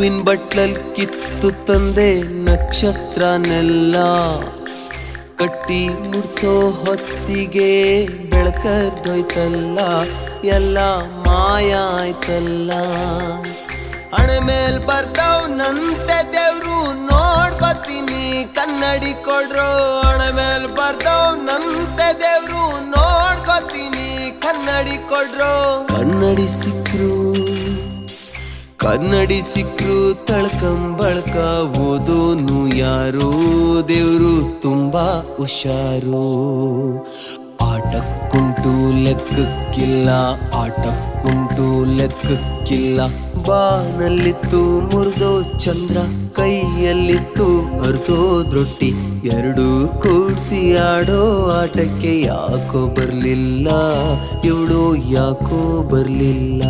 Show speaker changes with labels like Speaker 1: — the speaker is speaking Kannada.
Speaker 1: ಹೂವಿನ ಬಟ್ಲಲ್ ಕಿತ್ತು ತಂದೆ ನಕ್ಷತ್ರನೆಲ್ಲ ಕಟ್ಟಿ ಮುಡ್ಸೋ ಹೊತ್ತಿಗೆ ಬೆಳಕರ್ದೋಯ್ತಲ್ಲ ಎಲ್ಲ ಮಾಯ ಆಯ್ತಲ್ಲ ಹಣೆ ಮೇಲ್ ಬರ್ದವ್ನಂತೆ ದೇವ್ರು ನೋಡ್ಕೊತೀನಿ ಕನ್ನಡಿ ಕೊಡ್ರು ಹಣೆ ಮೇಲ್ ಬರ್ದವ್ನಂತೆ ದೇವ್ರು ನೋಡ್ಕೊತೀನಿ ಕನ್ನಡಿ ಕೊಡ್ರು ಕನ್ನಡಿ ಸಿಕ್ರು ತಳ್ಕಂಬಳ್ಕ ಓದೋನು ಯಾರು ದೇವ್ರು ತುಂಬಾ ಹುಷಾರು ಆಟಕ್ಕುಂಟು ಲೆಕ್ಕಕ್ಕಿಲ್ಲ ಬಾನಲ್ಲಿತ್ತು ಮುರಿದೋ ಚಂದ್ರ ಕೈಯಲ್ಲಿತ್ತು ಅರ್ಧೋದ್ರೊಟ್ಟಿ ಎರಡು ಕೂಡ್ಸಿ ಆಡೋ ಆಟಕ್ಕೆ ಯಾಕೋ ಬರ್ಲಿಲ್ಲ ಇವಳು ಯಾಕೋ ಬರ್ಲಿಲ್ಲ.